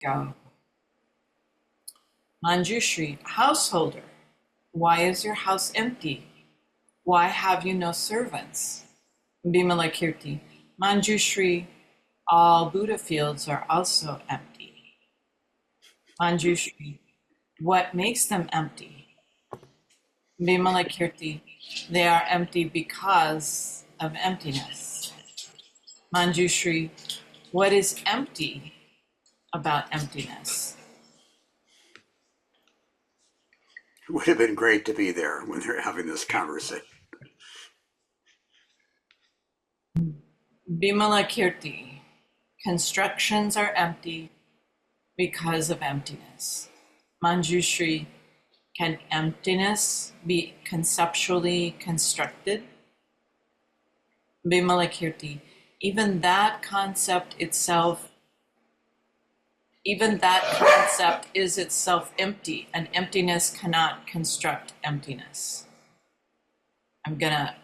Go. Manjushri, householder, why is your house empty? Why have you no servants? Vimalakirti, Manjushri, all Buddha fields are also empty. Manjushri, what makes them empty? Vimalakirti, they are empty because of emptiness. Manjushri, what is empty about emptiness? It would have been great to be there when they're having this conversation. Vimalakirti, constructions are empty because of emptiness. Manjushri, can emptiness be conceptually constructed? Vimalakirti, even that concept is itself empty, and emptiness cannot construct emptiness. I'm gonna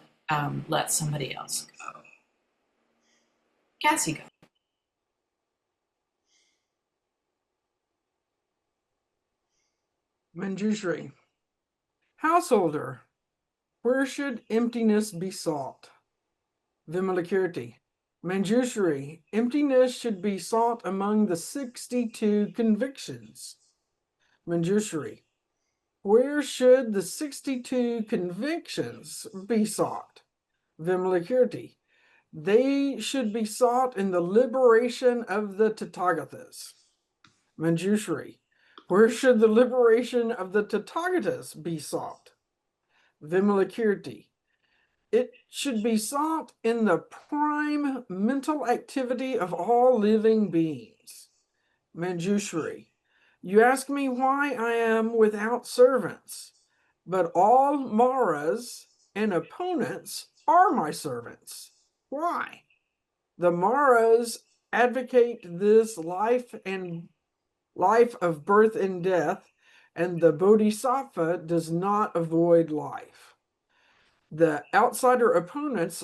let somebody else go. Cassie, go. Manjushri, householder, where should emptiness be sought? Vimalakirti, Manjushri, emptiness should be sought among the 62 convictions. Manjushri, where should the 62 convictions be sought? Vimalakirti, they should be sought in the liberation of the Tathagatas. Manjushri, where should the liberation of the Tathagatas be sought? Vimalakirti, it should be sought in the prime mental activity of all living beings. Manjushri, you ask me why I am without servants, but all Maras and opponents are my servants. Why? The Maras advocate this life of birth and death, and the Bodhisattva does not avoid life. The outsider opponents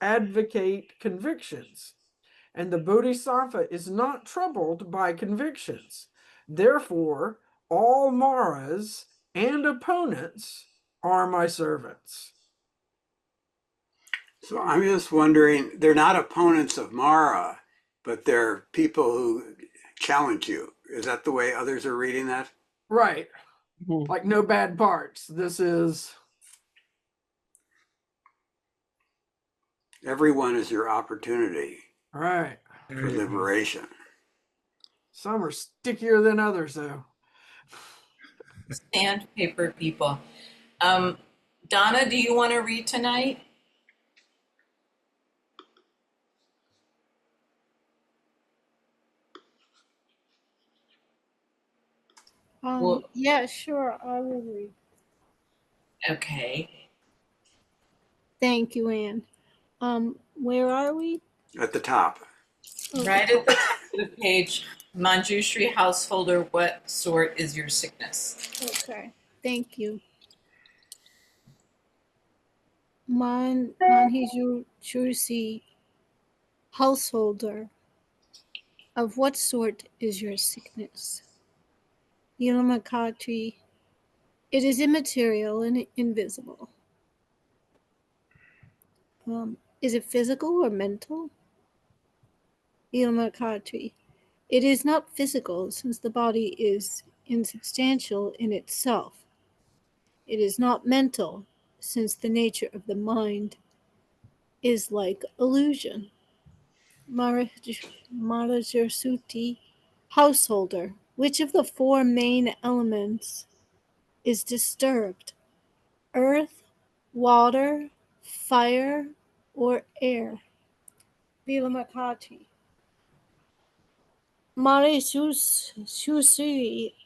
advocate convictions, and the Bodhisattva is not troubled by convictions. Therefore, all Maras and opponents are my servants. So I'm just wondering, they're not opponents of Mara, but they're people who challenge you. Is that the way others are reading that? Right. Like no bad parts. This is... Everyone is your opportunity Right. for liberation. Some are stickier than others, though. Sandpaper people. Donna, do you want to read tonight? Well, yeah, sure, I will read. okay. Thank you, Anne. Where are we? At the top. Right at the top of the page, Manjushri householder, what sort is your sickness? Okay, thank you. Manjushri householder, of what sort is your sickness? Vimalakirti, it is immaterial and invisible. Is it physical or mental? Vimalakirti, it is not physical, since the body is insubstantial in itself. It is not mental, since the nature of the mind is like illusion. Marajasuti, householder, which of the four main elements is disturbed? Earth, water, fire, or air? Vimalakirti, Marajasuti,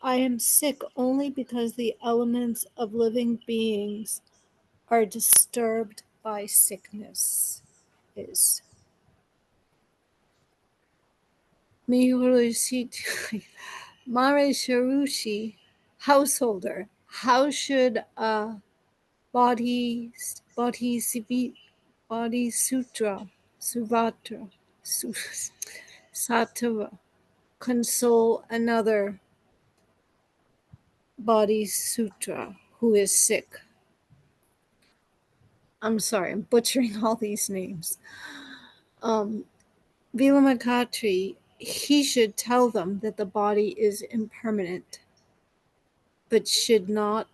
I am sick only because the elements of living beings are disturbed by sickness. Is Marajasuti, householder, how should a body Sutra, Sattva, console another body sutra who is sick. I'm sorry, I'm butchering all these names. Vimalakirti, he should tell them that the body is impermanent, but should not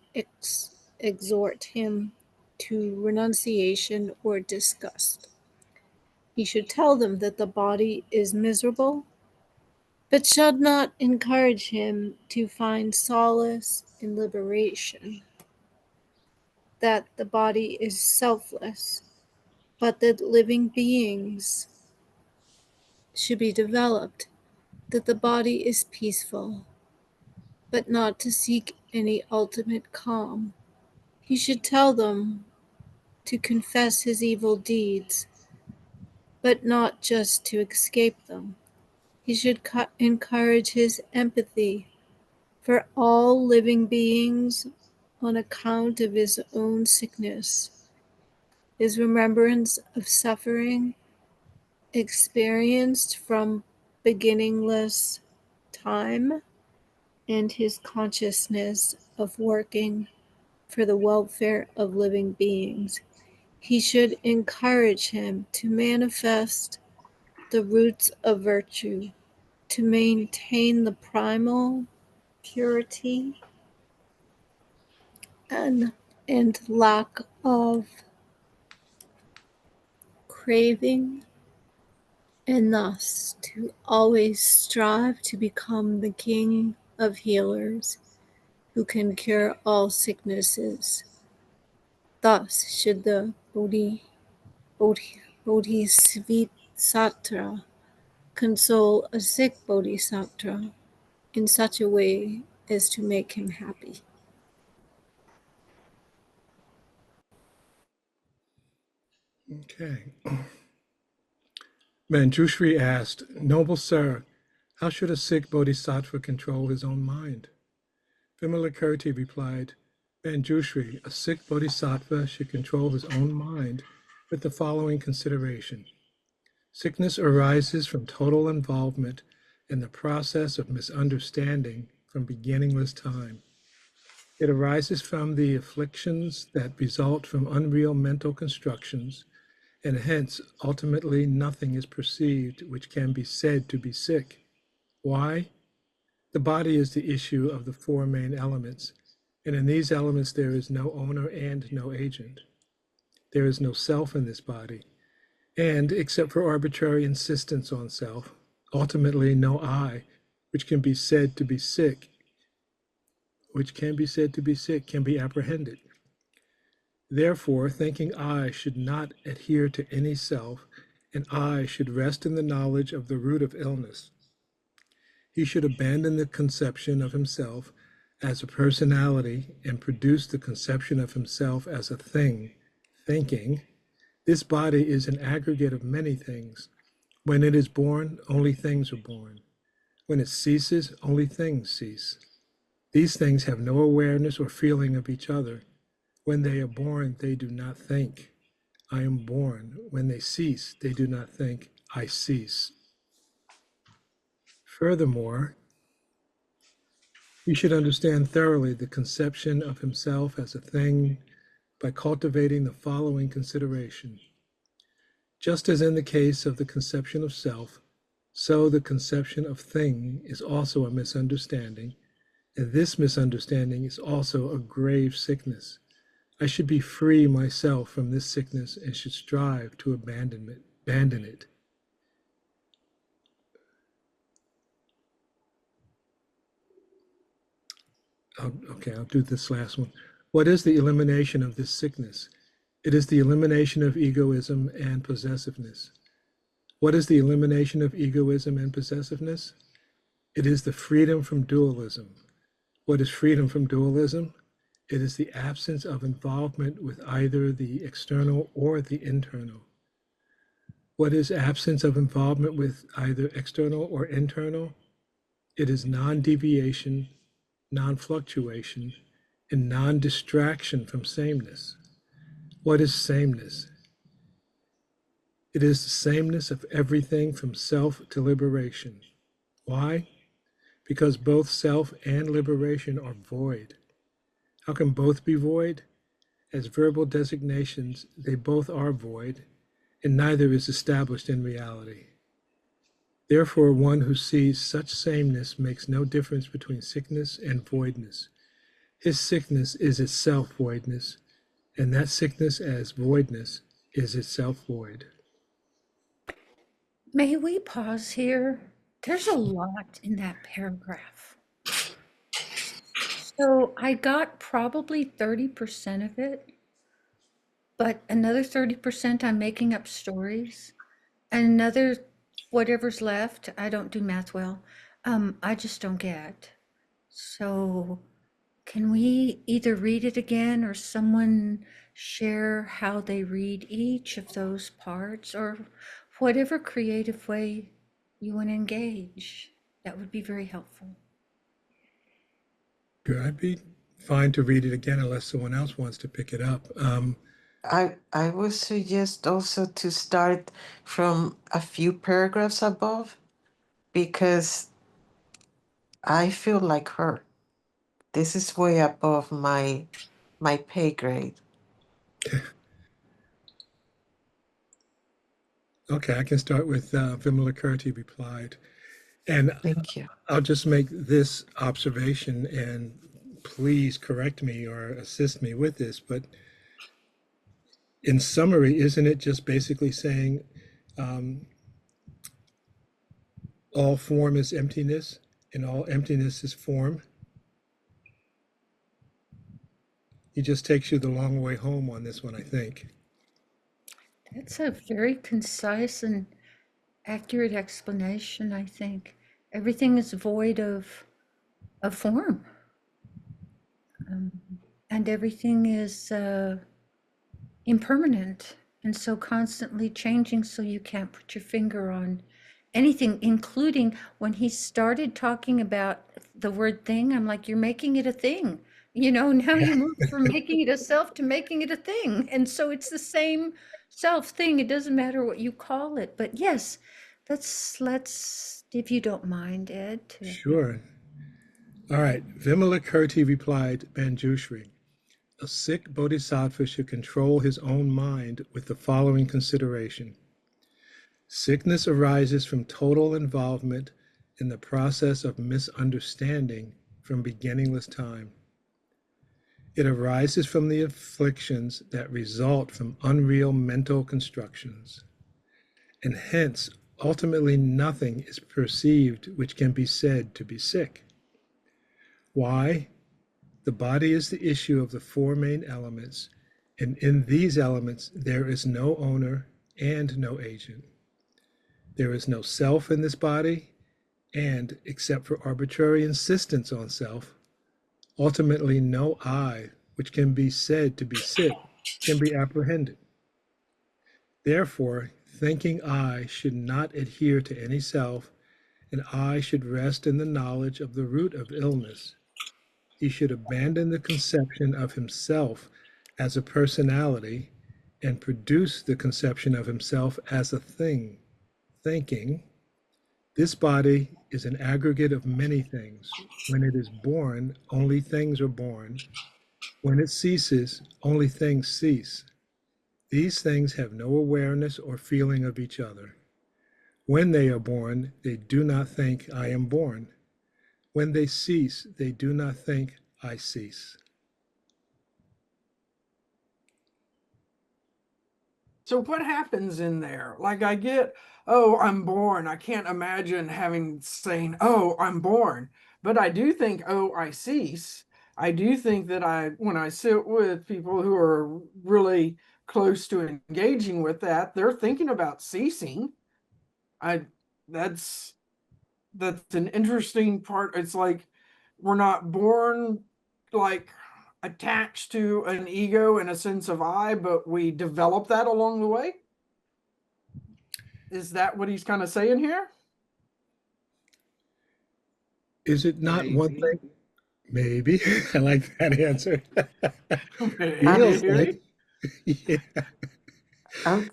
exhort him to renunciation or disgust. He should tell them that the body is miserable, but should not encourage him to find solace in liberation. That the body is selfless, but that living beings should be developed, that the body is peaceful, but not to seek any ultimate calm. He should tell them to confess his evil deeds, but not just to escape them. He should encourage his empathy for all living beings on account of his own sickness, his remembrance of suffering experienced from beginningless time, and his consciousness of working for the welfare of living beings. He should encourage him to manifest the roots of virtue, to maintain the primal purity and lack of craving, and thus to always strive to become the king of healers who can cure all sicknesses. Thus should the Bodhisattva console a sick bodhisattva in such a way as to make him happy. Okay. Manjushri asked, "Noble sir, how should a sick bodhisattva control his own mind?" Vimalakirti replied, "Manjushri, a sick bodhisattva should control his own mind with the following consideration. Sickness arises from total involvement in the process of misunderstanding from beginningless time. It arises from the afflictions that result from unreal mental constructions, and hence ultimately nothing is perceived which can be said to be sick. Why? The body is the issue of the four main elements, and in these elements there is no owner and no agent. There is no self in this body, and except for arbitrary insistence on self, ultimately no I, which can be said to be sick, can be apprehended. Therefore, thinking I should not adhere to any self, and I should rest in the knowledge of the root of illness. He should abandon the conception of himself as a personality and produce the conception of himself as a thing, thinking, this body is an aggregate of many things. When it is born, only things are born. When it ceases, only things cease. These things have no awareness or feeling of each other. When they are born, they do not think, I am born. When they cease, they do not think, I cease. Furthermore, he should understand thoroughly the conception of himself as a thing by cultivating the following consideration. Just as in the case of the conception of self, so the conception of thing is also a misunderstanding, and this misunderstanding is also a grave sickness. I should be free myself from this sickness and should strive to abandon it. I'll do this last one. What is the elimination of this sickness? It is the elimination of egoism and possessiveness. What is the elimination of egoism and possessiveness? It is the freedom from dualism. What is freedom from dualism? It is the absence of involvement with either the external or the internal. What is absence of involvement with either external or internal? It is non-deviation, non-fluctuation, and non-distraction from sameness. What is sameness? It is the sameness of everything from self to liberation. Why? Because both self and liberation are void. How can both be void? As verbal designations, they both are void, and neither is established in reality. Therefore, one who sees such sameness makes no difference between sickness and voidness. His sickness is itself voidness, and that sickness as voidness is itself void. May we pause here? There's a lot in that paragraph. So I got probably 30% of it, but another 30% I'm making up stories. And another whatever's left, I don't do math well. I just don't get. So can we either read it again or someone share how they read each of those parts, or whatever creative way you want to engage? That would be very helpful. Sure, I'd be fine to read it again unless someone else wants to pick it up. I would suggest also to start from a few paragraphs above, because I feel like her. This is way above my pay grade. Okay, I can start with Vimalakirti replied. And Thank you. I'll just make this observation, and please correct me or assist me with this, but in summary, isn't it just basically saying all form is emptiness and all emptiness is form? He just takes you the long way home on this one, I think. That's a very concise and accurate explanation, I think. Everything is void of form. And everything is impermanent and so constantly changing, so you can't put your finger on anything, including when he started talking about the word thing. I'm like, you're making it a thing. You know, now you move from making it a self to making it a thing. And so it's the same self thing. It doesn't matter what you call it. But yes, let's if you don't mind, Ed. Sure. All right. Vimalakirti replied, Manjushri, a sick bodhisattva should control his own mind with the following consideration. Sickness arises from total involvement in the process of misunderstanding from beginningless time. It arises from the afflictions that result from unreal mental constructions, and hence ultimately nothing is perceived which can be said to be sick. Why? The body is the issue of the four main elements, and in these elements there is no owner and no agent. There is no self in this body, and except for arbitrary insistence on self, ultimately no I, which can be said to be sick, can be apprehended. Therefore, thinking I should not adhere to any self, and I should rest in the knowledge of the root of illness. He should abandon the conception of himself as a personality and produce the conception of himself as a thing, thinking, this body is an aggregate of many things. When it is born, only things are born. When it ceases, only things cease. These things have no awareness or feeling of each other. When they are born, they do not think I am born. When they cease, they do not think I cease. So what happens in there? Like I get, oh, I'm born. I can't imagine saying, oh, I'm born. But I do think, oh, I cease. I do think that when I sit with people who are really close to engaging with that, they're thinking about ceasing. That's an interesting part. It's like we're not born like attached to an ego and a sense of I, but we develop that along the way. Is that what he's kind of saying here? Is it not one thing? Maybe. I like that answer. Feels like, yeah. I'm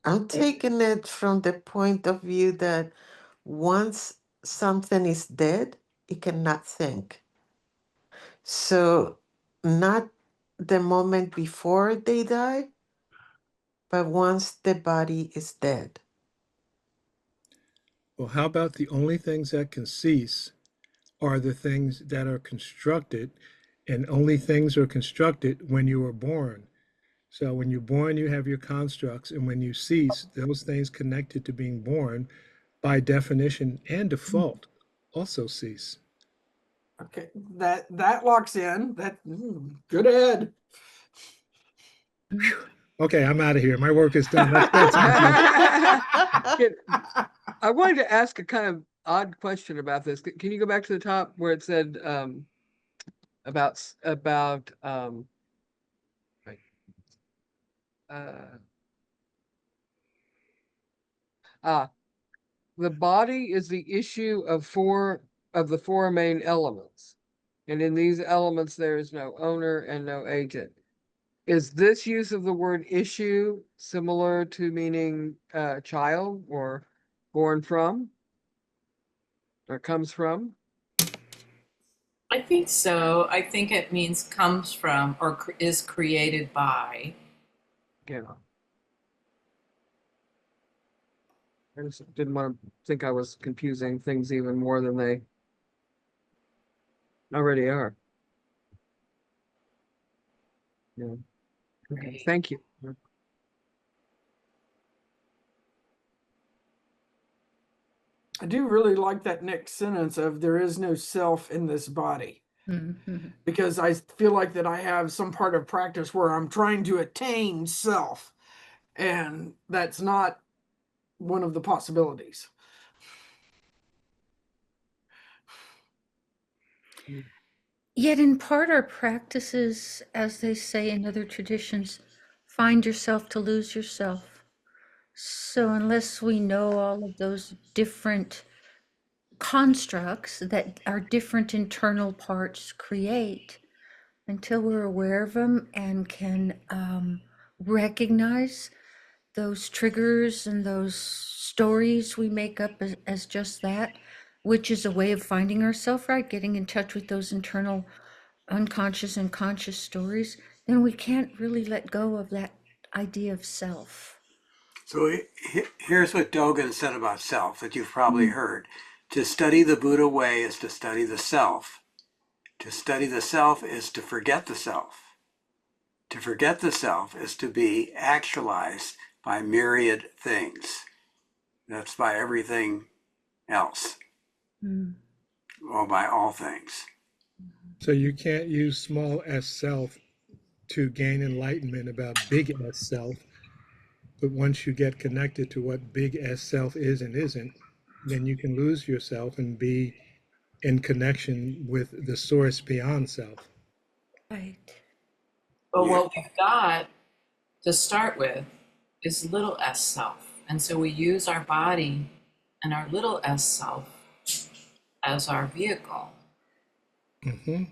I'm taking it from the point of view that once something is dead, it cannot think. So, not the moment before they die, but once the body is dead. Well, how about the only things that can cease are the things that are constructed, and only things are constructed when you are born. So when you're born, you have your constructs, and when you cease, those things connected to being born, by definition and default, also cease. Okay, that locks in. Good Ed. Okay, I'm out of here. My work is done. Let's go. I wanted to ask a kind of odd question about this. Can you go back to the top where it said about right, the body is the issue of the four main elements, and in these elements there is no owner and no agent. Is this use of the word issue similar to meaning child or born from or comes from? I think so. I think it means comes from or is created by. Yeah. I just didn't want to think I was confusing things even more than they already are. Yeah. Okay. Thank you. I do really like that next sentence of there is no self in this body. Mhm. Because I feel like that I have some part of practice where I'm trying to attain self, and that's not one of the possibilities. Yet in part our practices, as they say in other traditions, find yourself to lose yourself. So unless we know all of those different constructs that our different internal parts create, until we're aware of them and can recognize those triggers and those stories we make up as just that, which is a way of finding ourselves, right? Getting in touch with those internal unconscious and conscious stories, then we can't really let go of that idea of self. So here's what Dogen said about self that you've probably heard. To study the Buddha way is to study the self. To study the self is to forget the self. To forget the self is to be actualized by myriad things. That's by everything else. Well, by all things. So you can't use small s self to gain enlightenment about big S self. But once you get connected to what big S self is and isn't, then you can lose yourself and be in connection with the source beyond self. Right. But Yeah. what we've got to start with is little s self. And so we use our body and our little s self as our vehicle. Mm-hmm.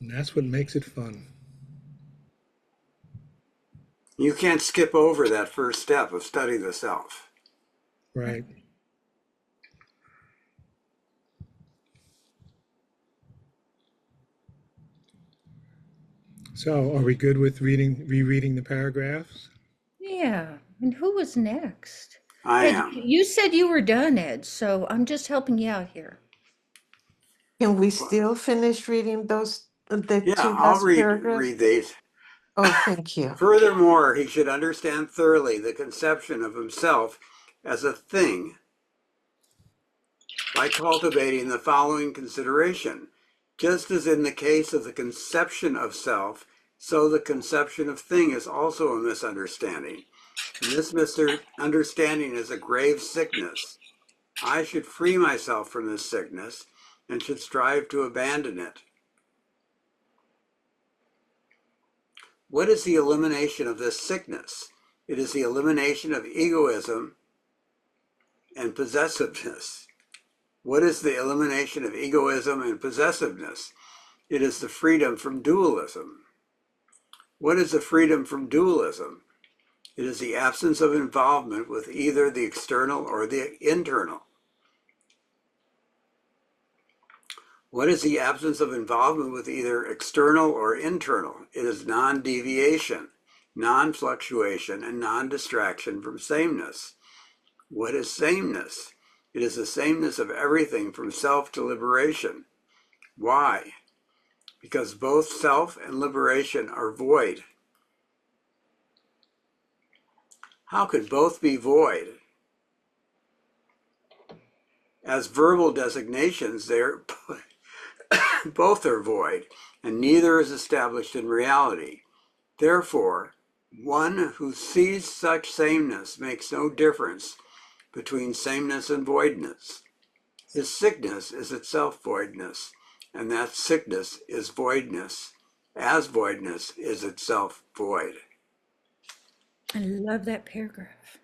And that's what makes it fun. You can't skip over that first step of study the self. Right. So are we good with rereading the paragraphs? Yeah. And who was next? I Ed, am. you said you were done, Ed, so I'm just helping you out here. Can we still finish reading the Yeah, two I'll last paragraphs? read these. Oh, thank you. Furthermore, he should understand thoroughly the conception of himself as a thing by cultivating the following consideration. Just as in the case of the conception of self, so the conception of thing is also a misunderstanding. And this misunderstanding is a grave sickness. I should free myself from this sickness and should strive to abandon it. What is the elimination of this sickness? It is the elimination of egoism and possessiveness. What is the elimination of egoism and possessiveness? It is the freedom from dualism. What is the freedom from dualism? It is the absence of involvement with either the external or the internal. What is the absence of involvement with either external or internal? It is non-deviation, non-fluctuation, and non-distraction from sameness. What is sameness? It is the sameness of everything from self to liberation. Why? Because both self and liberation are void. How could both be void? As verbal designations, they're both are void, and neither is established in reality. Therefore, one who sees such sameness makes no difference between sameness and voidness. His sickness is itself voidness, and that sickness is voidness, as voidness is itself void. I love that paragraph.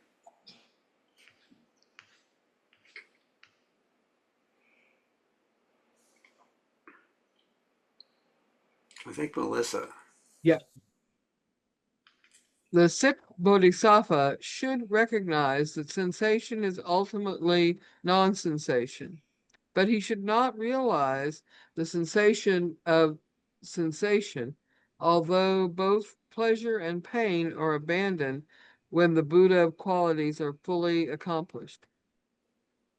I think Melissa. Yep. The sick bodhisattva should recognize that sensation is ultimately non-sensation, but he should not realize the sensation of sensation, although both pleasure and pain are abandoned when the Buddha qualities are fully accomplished.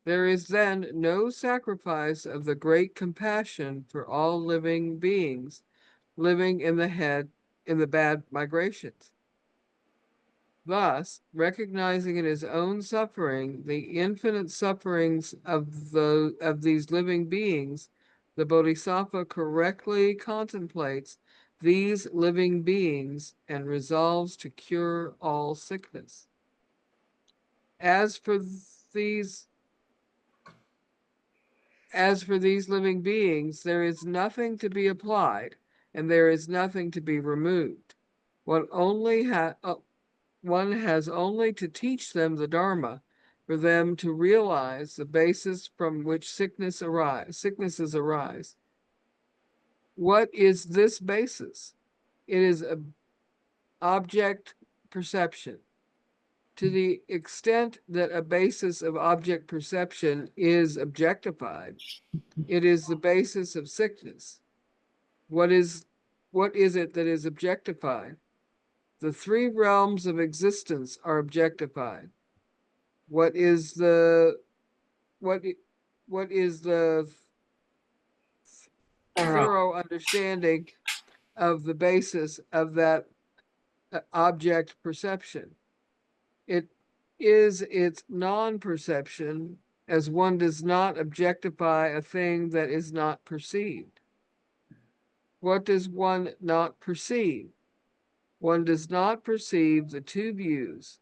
There is then no sacrifice of the great compassion for all living beings living in the bad migrations. Thus, recognizing in his own suffering the infinite sufferings of these living beings, the Bodhisattva correctly contemplates these living beings and resolves to cure all sickness. As for these living beings, there is nothing to be applied, and there is nothing to be removed. One has only to teach them the Dharma for them to realize the basis from which sicknesses arise. What is this basis? It is object perception. To the extent that a basis of object perception is objectified, it is the basis of sickness. What is it that is objectified? The three realms of existence are objectified. What is the thorough understanding of the basis of that object perception? It is its non-perception, as one does not objectify a thing that is not perceived. What does one not perceive? One does not perceive the two views,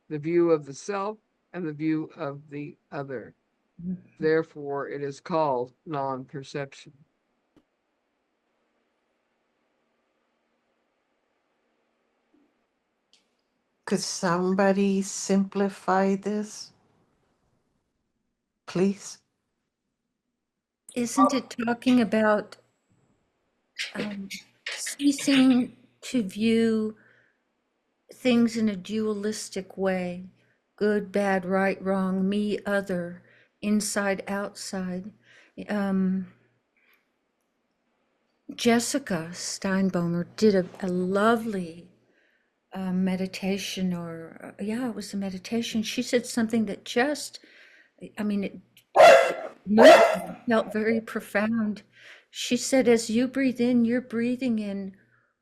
the view of the self and the view of the other. Therefore, it is called non-perception. Could somebody simplify this, please? Isn't it talking about ceasing to view things in a dualistic way? Good, bad, right, wrong, me, other, inside, outside. Jessica Steinbomer did a lovely meditation, or it was a meditation. She said something that just, I mean, it felt very profound. She said, as you breathe in, you're breathing in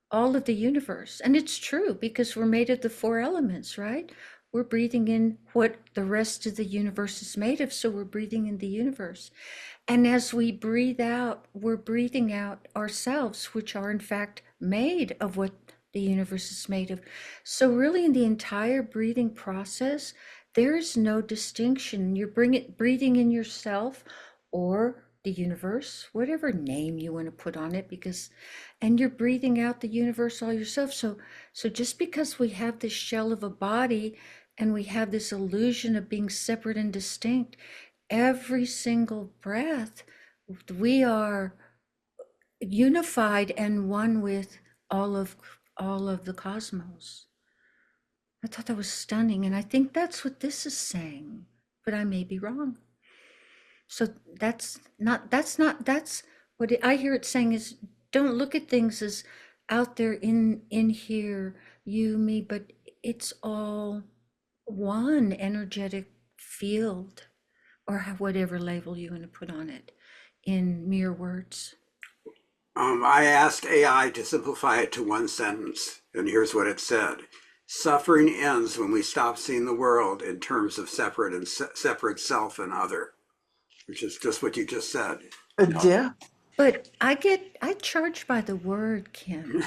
all of the universe. And it's true, because we're made of the four elements, right? We're breathing in what the rest of the universe is made of. So we're breathing in the universe. And as we breathe out, we're breathing out ourselves, which are in fact made of what the universe is made of. So really, in the entire breathing process, there is no distinction. You're breathing in yourself or the universe, whatever name you want to put on it, and you're breathing out the universe all yourself. So just because we have this shell of a body and we have this illusion of being separate and distinct, every single breath, we are unified and one with all of all of the cosmos. I thought that was stunning, and I think that's what this is saying, but I may be wrong. So that's what I hear it saying is, don't look at things as out there in here, you, me, but it's all one energetic field, or whatever label you want to put on it in mere words. I asked AI to simplify it to one sentence, and here's what it said. Suffering ends when we stop seeing the world in terms of separate self and other, which is just what you just said. Yeah. But I charge by the word, Kim.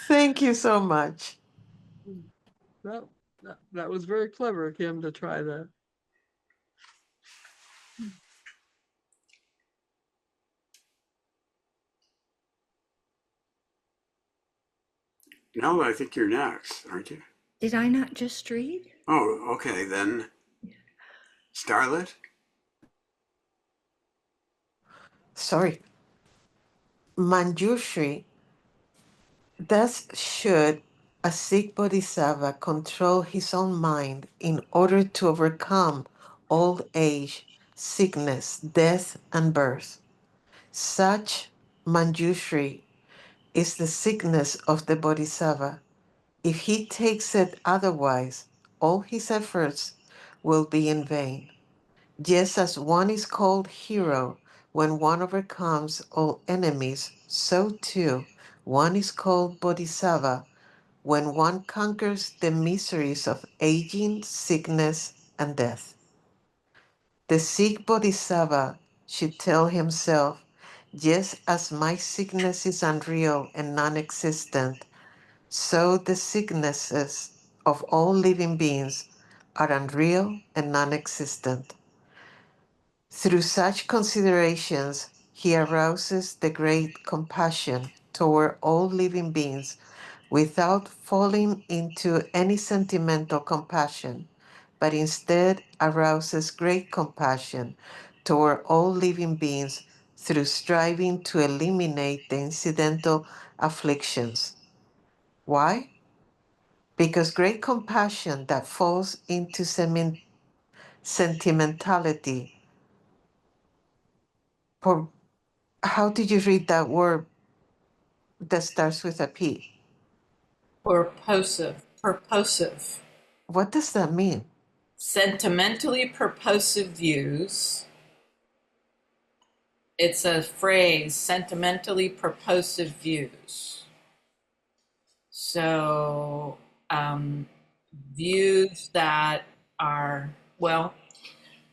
Thank you so much. That was very clever, Kim, to try that. No, I think you're next, aren't you? Did I not just read? Oh, okay, then. Starlet? Sorry. Manjushri, thus should a sick bodhisattva control his own mind in order to overcome old age, sickness, death, and birth. Such Manjushri is the sickness of the bodhisattva. If he takes it otherwise, all his efforts will be in vain. Just as one is called hero when one overcomes all enemies, so too one is called bodhisattva when one conquers the miseries of aging, sickness, and death. The sick bodhisattva should tell himself, just as my sickness is unreal and non existent, so the sicknesses of all living beings are unreal and non existent. Through such considerations, he arouses the great compassion toward all living beings without falling into any sentimental compassion, but instead arouses great compassion toward all living beings through striving to eliminate the incidental afflictions. Why? Because great compassion that falls into sentimentality. For how did you read that word that starts with a P? Purposive. What does that mean? Sentimentally purposive views. It's a phrase, sentimentally purposive views. So, views that are, well,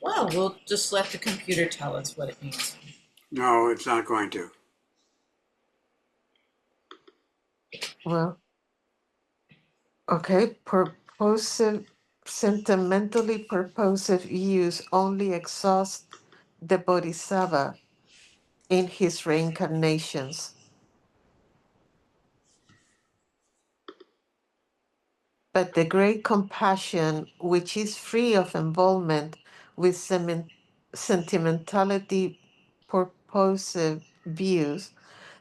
we'll just let the computer tell us what it means. No, it's not going to. Well, okay, purposive, sentimentally purposive views only exhaust the bodhisattva in his reincarnations. But the great compassion, which is free of involvement with sentimentality purposive views,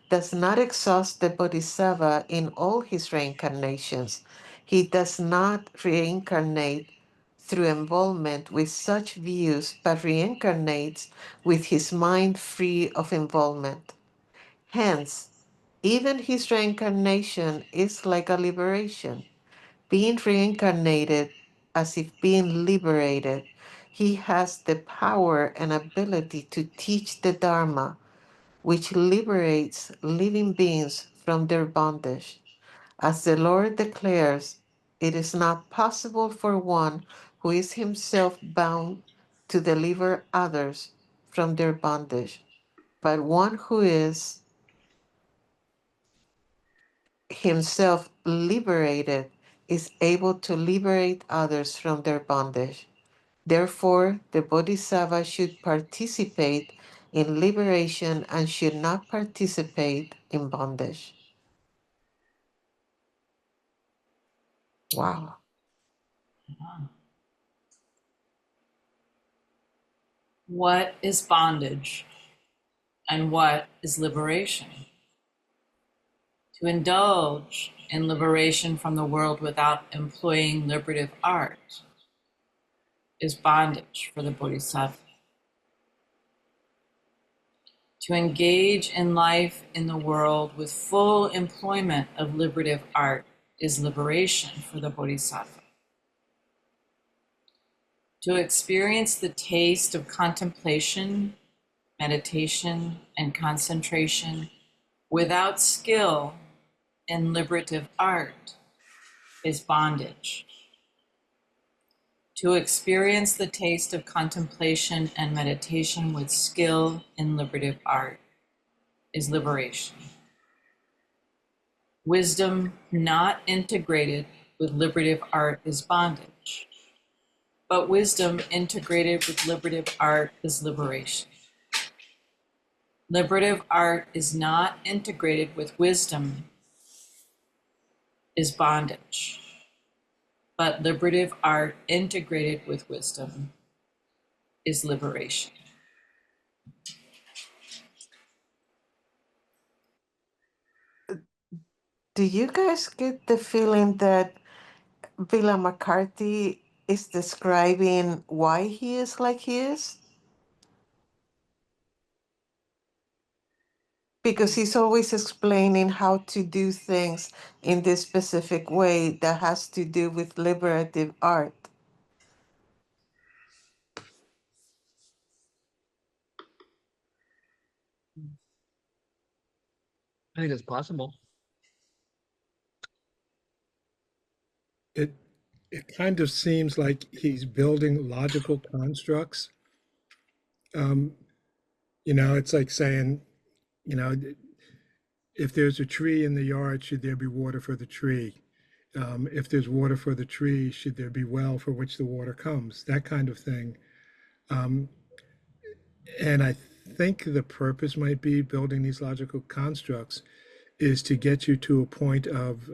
does not exhaust the bodhisattva in all his reincarnations. He does not reincarnate through involvement with such views, but reincarnates with his mind free of involvement. Hence, even his reincarnation is like a liberation. Being reincarnated as if being liberated, he has the power and ability to teach the Dharma, which liberates living beings from their bondage. As the Lord declares, it is not possible for one who is himself bound to deliver others from their bondage, but one who is himself liberated is able to liberate others from their bondage. Therefore, the Bodhisattva should participate in liberation and should not participate in bondage. Wow. What is bondage? And what is liberation? To indulge in liberation from the world without employing liberative art is bondage for the bodhisattva. To engage in life in the world with full employment of liberative art is liberation for the bodhisattva. To experience the taste of contemplation, meditation, and concentration without skill in liberative art is bondage. To experience the taste of contemplation and meditation with skill in liberative art is liberation. Wisdom not integrated with liberative art is bondage, but wisdom integrated with liberative art is liberation. Liberative art is not integrated with wisdom is bondage, but liberative art integrated with wisdom is liberation. Do you guys get the feeling that Vimalakirti is describing why he is like he is? Because he's always explaining how to do things in this specific way that has to do with liberative art. I think it's possible. It kind of seems like he's building logical constructs. It's like saying, you know, if there's a tree in the yard, should there be water for the tree? If there's water for the tree, should there be well for which the water comes? That kind of thing. And I think the purpose might be building these logical constructs is to get you to a point of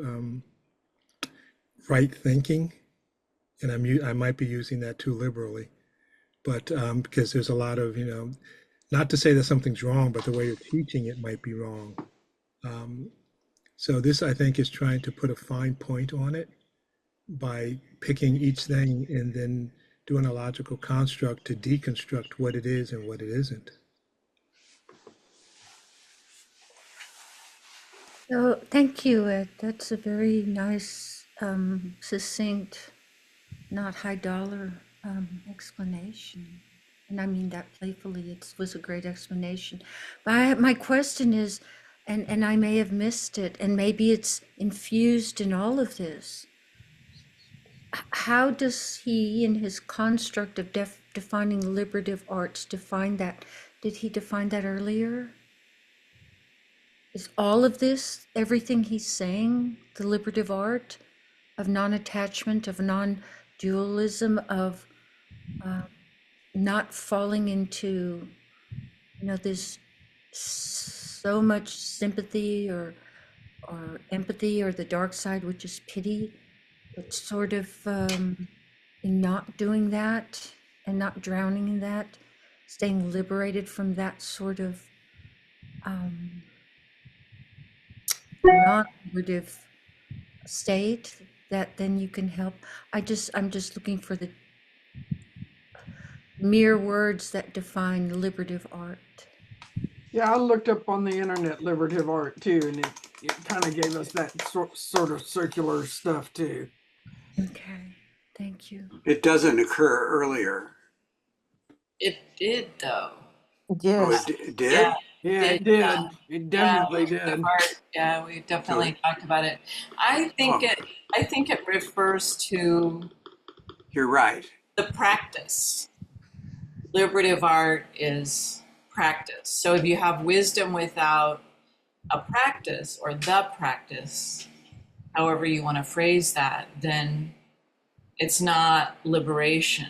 right thinking. And I might be using that too liberally, but because there's a lot of, not to say that something's wrong, but the way you're teaching it might be wrong. So this, I think, is trying to put a fine point on it by picking each thing and then doing a logical construct to deconstruct what it is and what it isn't. So thank you, Ed. That's a very nice, succinct, not high dollar explanation. And I mean that playfully. It was a great explanation. But my question is, and I may have missed it, and maybe it's infused in all of this. How does he, in his construct of defining liberative arts, define that? Did he define that earlier? Is all of this, everything he's saying, the liberative art of non-attachment, of non-dualism, of not falling into, there's so much sympathy or empathy, or the dark side, which is pity, but sort of in not doing that and not drowning in that, staying liberated from that sort of non-liberative state, that then you can help. I'm just looking for the mere words that define liberative art. Yeah, I looked up on the internet liberative art too, and it kind of gave us that sort of circular stuff too. Okay, thank you. It doesn't occur earlier. It did, though. Yes. Oh, it did? Yeah, Yeah, it did. It definitely did. Yeah, we definitely talked about it. I think it refers to You're right. the practice. Liberative art is practice. So if you have wisdom without a practice, or the practice, however you want to phrase that, then it's not liberation.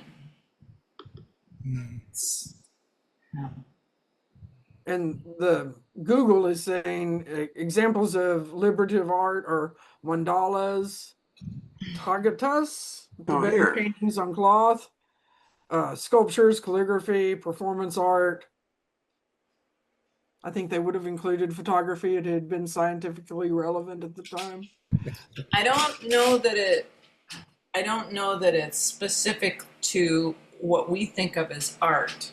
It's, And the Google is saying examples of liberative art are mandalas, tagatas, Tibetan paintings on cloth, sculptures, calligraphy, performance art. I think they would have included photography. It had been scientifically relevant at the time. I don't know that it's specific to what we think of as art.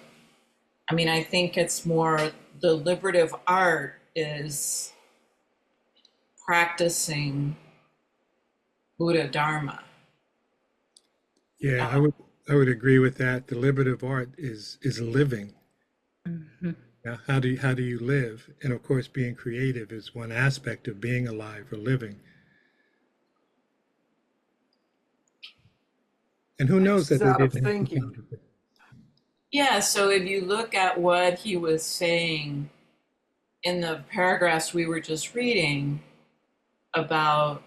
I mean, I think it's more deliberative art is practicing Buddha Dharma. Yeah, I would agree with that. Deliberative art is living. Mhm. Now, how do you live? And of course, being creative is one aspect of being alive or living. And who knows that It's they out of didn't have thinking. photography? Yeah, so if you look at what he was saying in the paragraphs we were just reading about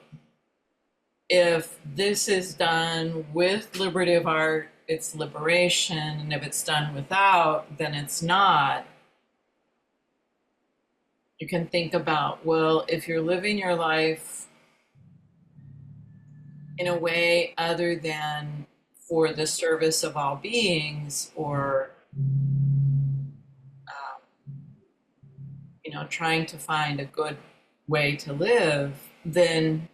if this is done with liberative art, it's liberation, and if it's done without, then it's not. You can think about, well, if you're living your life in a way other than for the service of all beings or trying to find a good way to live, then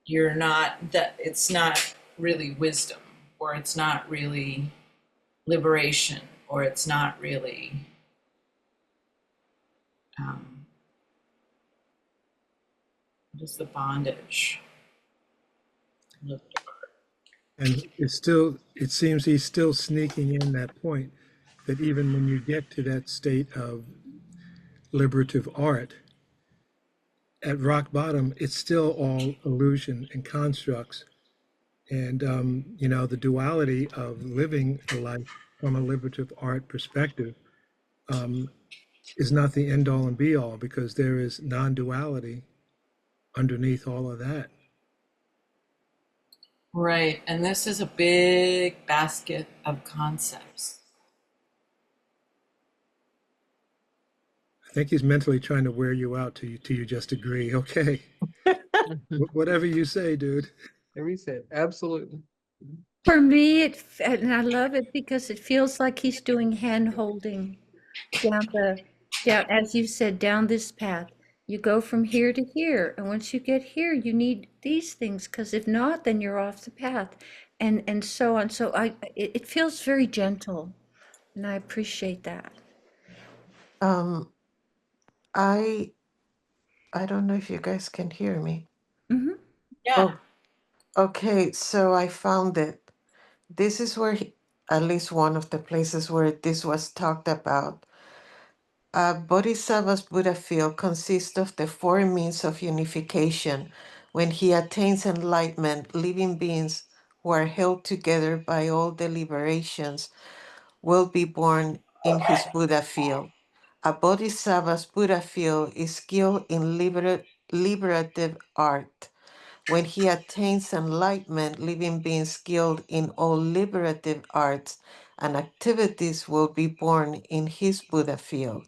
it's not really wisdom, or it's not really liberation, or it's not really just the bondage. And it seems he's still sneaking in that point that even when you get to that state of liberative art, at rock bottom, it's still all illusion and constructs. And, the duality of living a life from a liberative art perspective is not the end all and be all, because there is non duality underneath all of that. Right, and this is a big basket of concepts. I think he's mentally trying to wear you out till you just agree. Okay, whatever you say, dude. Every said, absolutely. For me, and I love it because it feels like he's doing hand holding down, as you said, down this path. You go from here to here, and once you get here, you need these things, because if not, then you're off the path, and so on. So it feels very gentle, and I appreciate that. Um, I I don't know if you guys can hear me. Hmm. Yeah. Oh, okay. So I found it. This is where at least one of the places where this was talked about. Bodhisattva's Buddha field consists of the four means of unification. When he attains enlightenment, living beings who are held together by all deliberations will be born in his Buddha field. A Bodhisattva's Buddha field is skilled in liberative art. When he attains enlightenment, living beings skilled in all liberative arts and activities will be born in his Buddha field.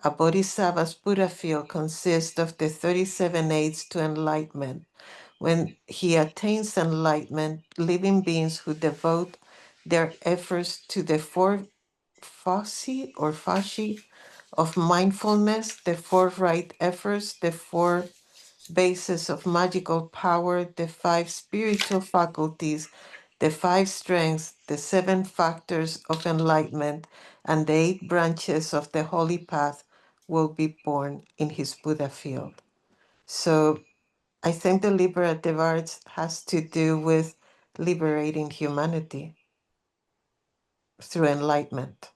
A Bodhisattva's Buddha field consists of the 37 aids to enlightenment. When he attains enlightenment, living beings who devote their efforts to the four faci of mindfulness, the four right efforts, the four bases of magical power, the five spiritual faculties, the five strengths, the seven factors of enlightenment, and the eight branches of the holy path will be born in his Buddha field. So I think the liberative arts has to do with liberating humanity through enlightenment.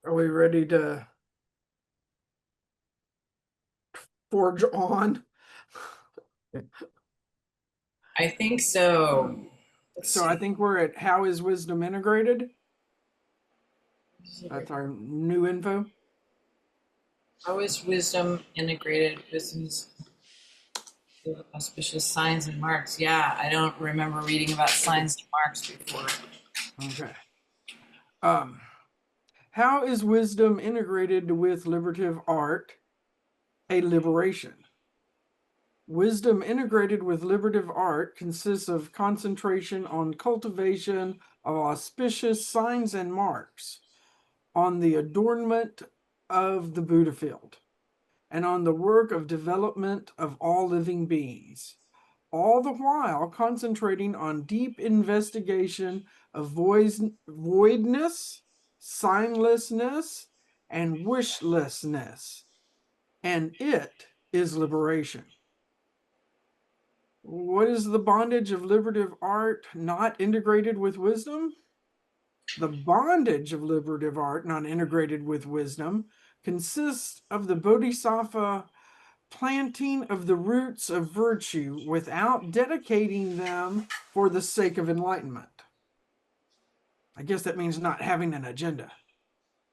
Are we ready to forge on? I think so. Let's So I see. think we're at how is wisdom integrated? That's our new info. How is wisdom integrated? Wisdom's auspicious signs and marks. Yeah, I don't remember reading about signs and marks before. Okay. How is wisdom integrated with liberative art a liberation? Wisdom integrated with liberative art consists of concentration on cultivation of auspicious signs and marks, on the adornment of the Buddha field, and on the work of development of all living beings, all the while concentrating on deep investigation of voidness, signlessness, and wishlessness. And it is liberation. What is the bondage of liberative art not integrated with wisdom? The bondage of liberative art not integrated with wisdom consists of the bodhisattva planting of the roots of virtue without dedicating them for the sake of enlightenment. I guess that means not having an agenda,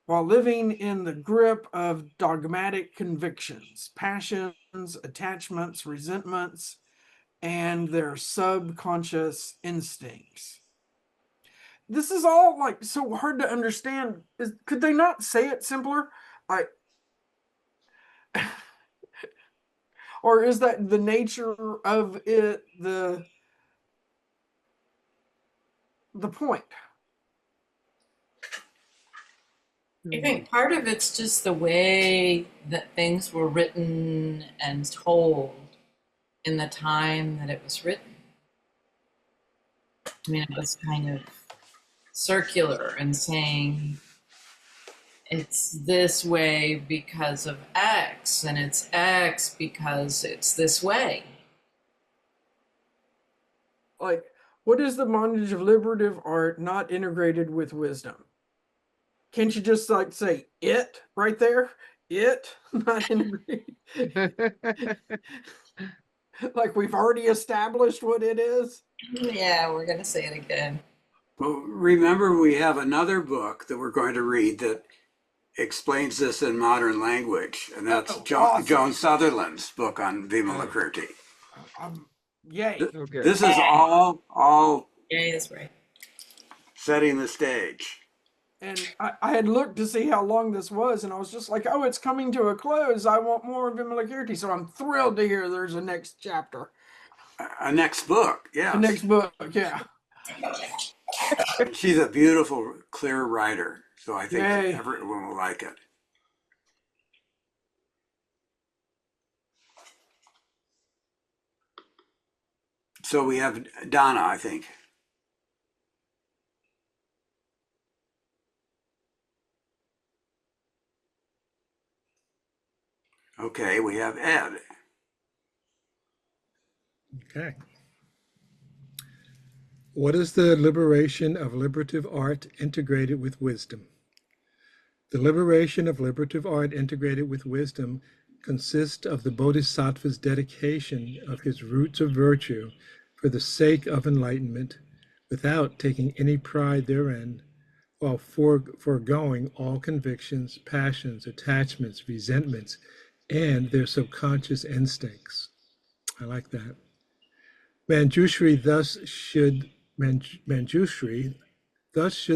while living in the grip of dogmatic convictions, passions, attachments, resentments, and their subconscious instincts. This is all like so hard to understand. Could they not say it simpler? Or is that the nature of it, the point? I think part of it's just the way that things were written and told in the time that it was written. I mean, it was kind of circular and saying it's this way because of X, and it's X because it's this way. Like, what is the bondage of liberative art not integrated with wisdom? Can't you just like say it right there? It not integrated. Like we've already established what it is. Yeah, we're going to say it again. Well, remember, we have another book that we're going to read that explains this in modern language, and that's awesome. Joan Sutherland's book on Vimalakirti. Yay. Okay. This is all Yay is right. setting the stage. And I had looked to see how long this was, and I was just like, oh, it's coming to a close. I want more of Vimalakirti. So I'm thrilled to hear there's a next chapter. A next book, yeah. The next book, yeah. She's a beautiful, clear writer, so I think Yay. everyone will like it. So we have Donna, I think. Okay, we have Ed. Okay. What is the liberation of liberative art integrated with wisdom? The liberation of liberative art integrated with wisdom consists of the Bodhisattva's dedication of his roots of virtue for the sake of enlightenment, without taking any pride therein, while foregoing all convictions, passions, attachments, resentments, and their subconscious instincts. I like that. Manjushri, thus should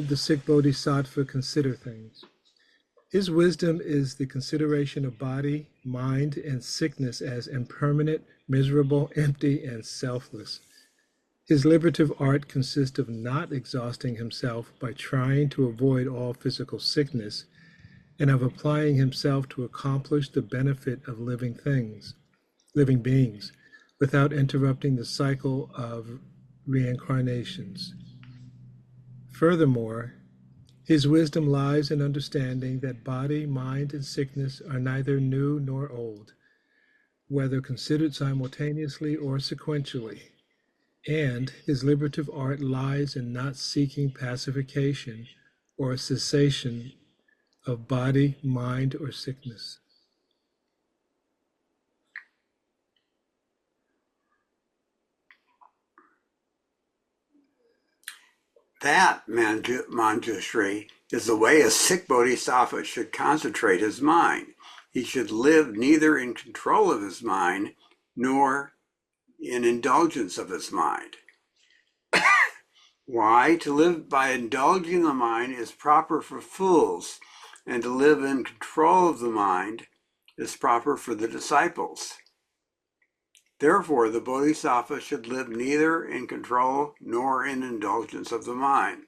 the sick bodhisattva consider things. His wisdom is the consideration of body, mind, and sickness as impermanent, miserable, empty, and selfless. His liberative art consists of not exhausting himself by trying to avoid all physical sickness, and of applying himself to accomplish the benefit of living beings, without interrupting the cycle of reincarnations. Furthermore, his wisdom lies in understanding that body, mind, and sickness are neither new nor old, whether considered simultaneously or sequentially. And his liberative art lies in not seeking pacification or a cessation of body, mind, or sickness. That, Manjushri, is the way a sick bodhisattva should concentrate his mind. He should live neither in control of his mind nor in indulgence of his mind. Why? To live by indulging the mind is proper for fools, and to live in control of the mind is proper for the disciples. Therefore, the bodhisattva should live neither in control nor in indulgence of the mind.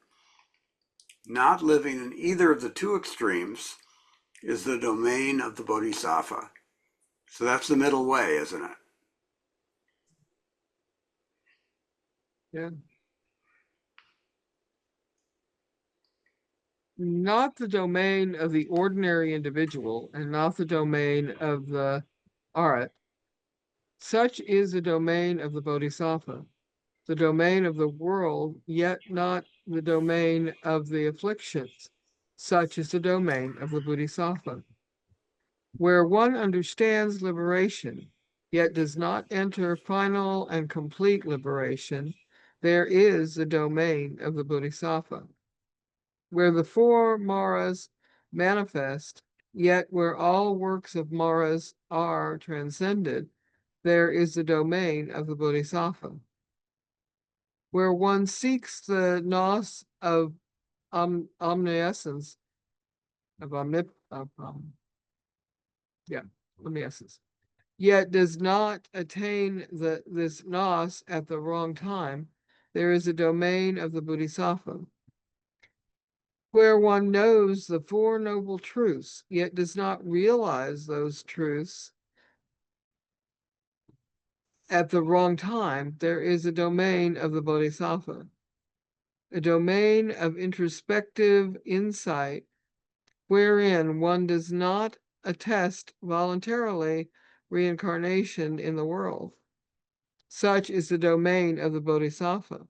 Not living in either of the two extremes is the domain of the bodhisattva. So that's the middle way, isn't it? Yeah. Not the domain of the ordinary individual and not the domain of the arhat. Such is the domain of the bodhisattva, the domain of the world, yet not the domain of the afflictions. Such is the domain of the bodhisattva. Where one understands liberation, yet does not enter final and complete liberation, there is the domain of the bodhisattva. Where the four maras manifest, yet where all works of maras are transcended, there is the domain of the bodhisattva. Where one seeks the nos of omniscience, of omniscience, yet does not attain this nos at the wrong time, there is a domain of the bodhisattva. Where one knows the Four Noble Truths, yet does not realize those truths at the wrong time, there is a domain of the bodhisattva, a domain of introspective insight, wherein one does not attest voluntarily reincarnation in the world. Such is the domain of the bodhisattva,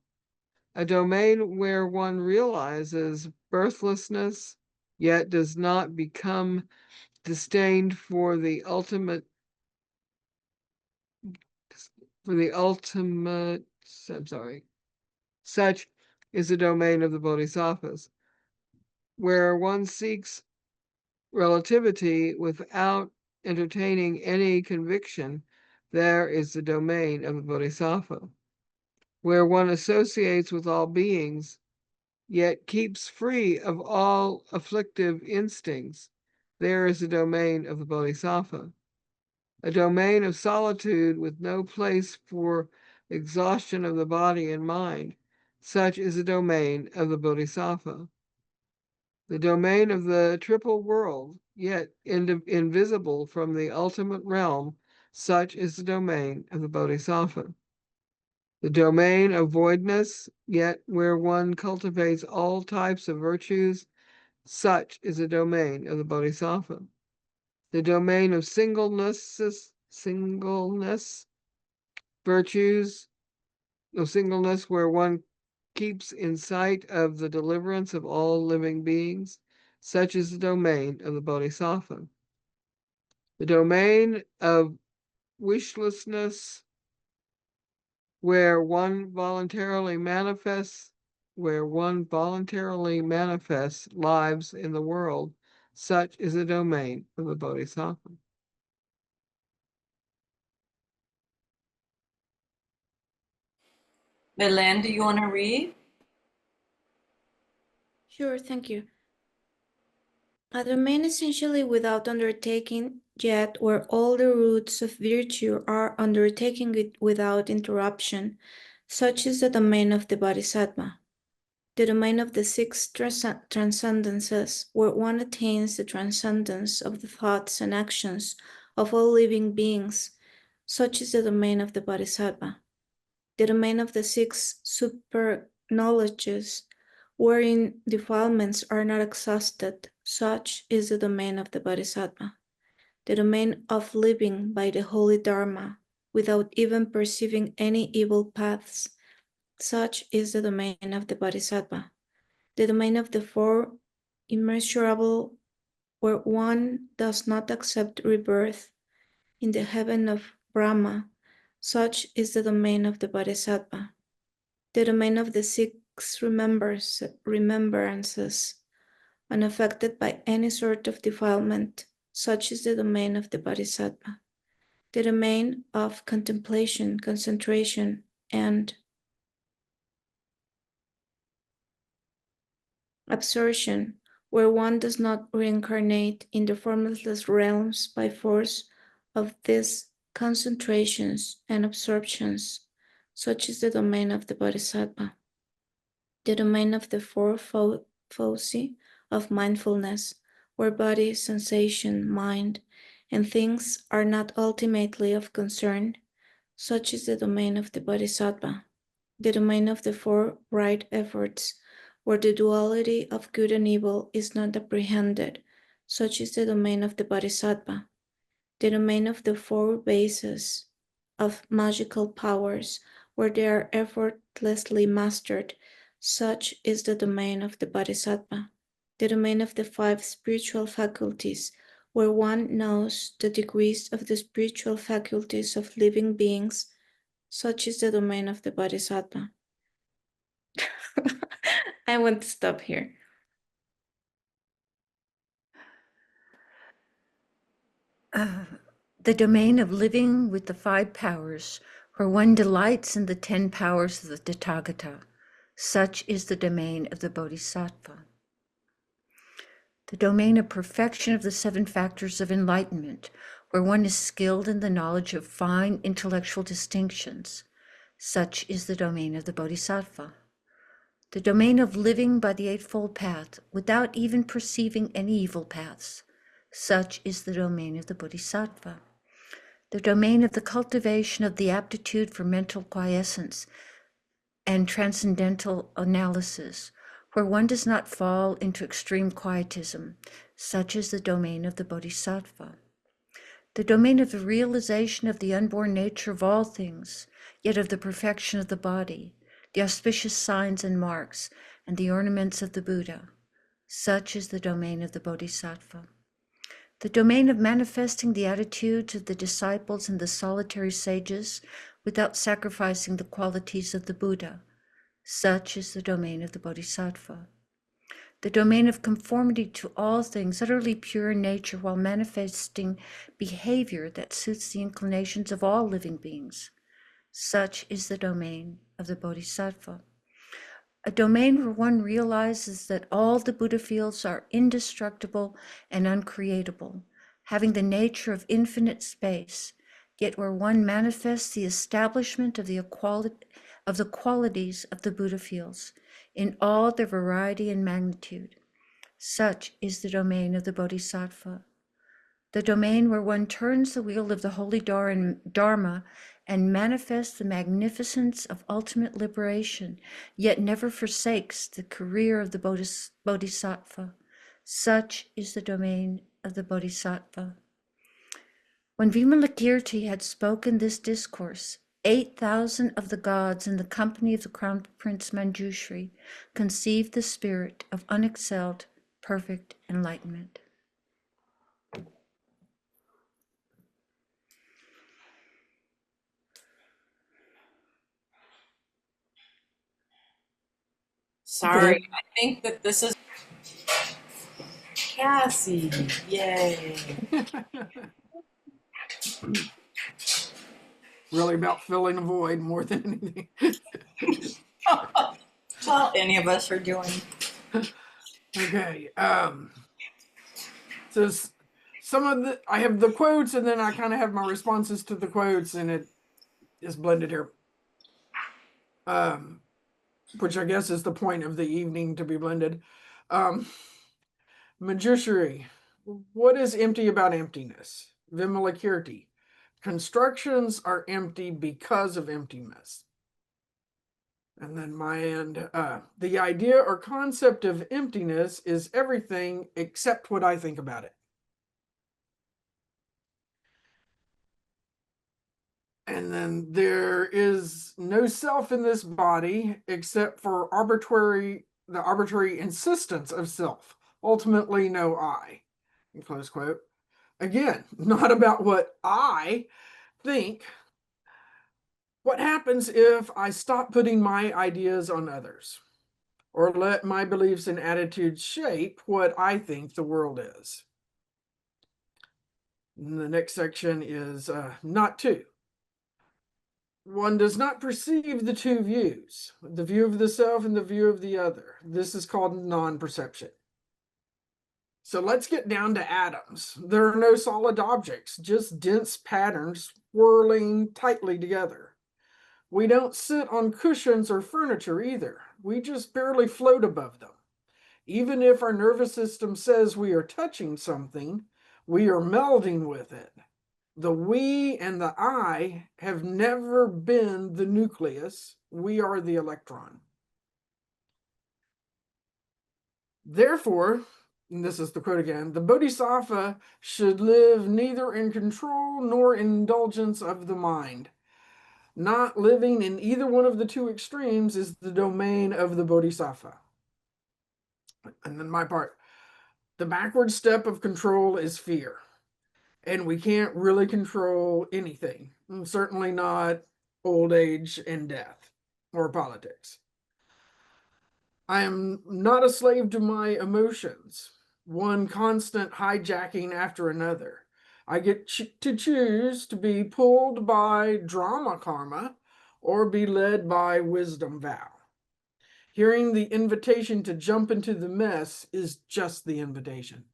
a domain where one realizes birthlessness, yet does not become disdained for the ultimate, Such is the domain of the bodhisattvas, where one seeks relativity without entertaining any conviction, there is the domain of the bodhisattva. Where one associates with all beings, yet keeps free of all afflictive instincts, there is the domain of the bodhisattva. A domain of solitude with no place for exhaustion of the body and mind, such is the domain of the bodhisattva. The domain of the triple world, yet invisible from the ultimate realm, such is the domain of the bodhisattva. The domain of voidness, yet where one cultivates all types of virtues, such is the domain of the bodhisattva. The domain of singleness, virtues of singleness, where one keeps in sight of the deliverance of all living beings, such is the domain of the bodhisattva. The domain of wishlessness, where one voluntarily manifests lives in the world, such is the domain of the bodhisattva. Belen, do you want to read? Sure, thank you. A domain essentially without undertaking, yet where all the roots of virtue are undertaking it without interruption, such is the domain of the bodhisattva. The domain of the six transcendences, where one attains the transcendence of the thoughts and actions of all living beings, such is the domain of the bodhisattva. The domain of the six super knowledges, wherein defilements are not exhausted, such is the domain of the bodhisattva. The domain of living by the holy Dharma, without even perceiving any evil paths, such is the domain of the bodhisattva. The domain of the four immeasurable, where one does not accept rebirth, in the heaven of Brahma, such is the domain of the bodhisattva. The domain of the six remembrances, unaffected by any sort of defilement, such is the domain of the bodhisattva. The domain of contemplation, concentration, and absorption, where one does not reincarnate in the formless realms by force of this concentrations, and absorptions. Such is the domain of the Bodhisattva. The domain of the four foci of mindfulness, where body, sensation, mind, and things are not ultimately of concern. Such is the domain of the Bodhisattva. The domain of the four right efforts, where the duality of good and evil is not apprehended. Such is the domain of the Bodhisattva. The domain of the four bases of magical powers, where they are effortlessly mastered. Such is the domain of the Bodhisattva. The domain of the five spiritual faculties, where one knows the degrees of the spiritual faculties of living beings. Such is the domain of the Bodhisattva. I want to stop here. The domain of living with the five powers, where one delights in the 10 powers of the Tathagata. Such is the domain of the Bodhisattva. The domain of perfection of the 7 factors of enlightenment, where one is skilled in the knowledge of fine intellectual distinctions. Such is the domain of the Bodhisattva. The domain of living by the Eightfold Path without even perceiving any evil paths. Such is the domain of the Bodhisattva. The domain of the cultivation of the aptitude for mental quiescence and transcendental analysis, where one does not fall into extreme quietism. Such is the domain of the Bodhisattva. The domain of the realization of the unborn nature of all things, yet of the perfection of the body, the auspicious signs and marks, and the ornaments of the Buddha. Such is the domain of the Bodhisattva. The domain of manifesting the attitudes of the disciples and the solitary sages without sacrificing the qualities of the Buddha. Such is the domain of the Bodhisattva. The domain of conformity to all things, utterly pure in nature, while manifesting behavior that suits the inclinations of all living beings. Such is the domain of the Bodhisattva. A domain where one realizes that all the Buddha fields are indestructible and uncreatable, having the nature of infinite space, yet where one manifests the establishment of the qualities of the Buddha fields in all their variety and magnitude. Such is the domain of the Bodhisattva. The domain where one turns the wheel of the holy Dharma and manifests the magnificence of ultimate liberation, yet never forsakes the career of the Bodhisattva. Such is the domain of the Bodhisattva. When Vimalakirti had spoken this discourse, 8,000 of the gods in the company of the Crown Prince Manjushri conceived the spirit of unexcelled, perfect enlightenment. Sorry, I think that this is Cassie. Yay. Really about filling a void more than anything. Well, any of us are doing. Okay. So some of the I have the quotes, and then I kind of have my responses to the quotes, and it is blended here. Which I guess is the point of the evening, to be blended. Manjushri, what is empty about emptiness? Vimalakirti, constructions are empty because of emptiness. And then my end, the idea or concept of emptiness is everything except what I think about it. And then there is no self in this body except for the arbitrary insistence of self. Ultimately, no I. In close quote. Again, not about what I think. What happens if I stop putting my ideas on others, or let my beliefs and attitudes shape what I think the world is? And the next section is not two. One does not perceive the two views, the view of the self and the view of the other. This is called non-perception. So let's get down to atoms. There are no solid objects, just dense patterns whirling tightly together. We don't sit on cushions or furniture either. We just barely float above them. Even if our nervous system says we are touching something, we are melding with it. The we and the I have never been the nucleus. We are the electron. Therefore, and this is the quote again, the bodhisattva should live neither in control nor in indulgence of the mind. Not living in either one of the two extremes is the domain of the bodhisattva. And then my part, the backward step of control is fear. And we can't really control anything, certainly not old age and death or politics. I am not a slave to my emotions, one constant hijacking after another. I get to choose to be pulled by drama karma or be led by wisdom vow. Hearing the invitation to jump into the mess is just the invitation.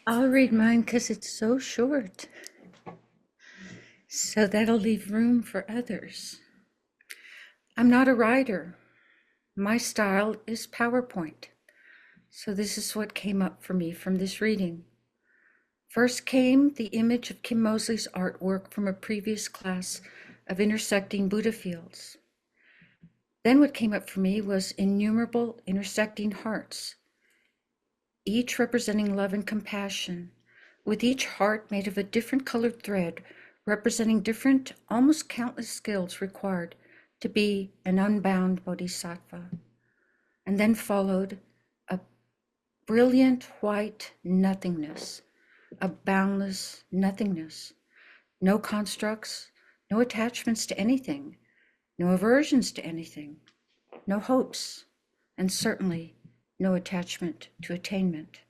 I'll read mine because it's so short. So that'll leave room for others. I'm not a writer. My style is PowerPoint. So this is what came up for me from this reading. First came the image of Kim Mosley's artwork from a previous class of intersecting Buddha fields. Then what came up for me was innumerable intersecting hearts, each representing love and compassion, with each heart made of a different colored thread, representing different, almost countless skills required to be an unbound bodhisattva. And then followed a brilliant white nothingness, a boundless nothingness, no constructs, no attachments to anything, no aversions to anything, no hopes, and certainly no attachment to attainment.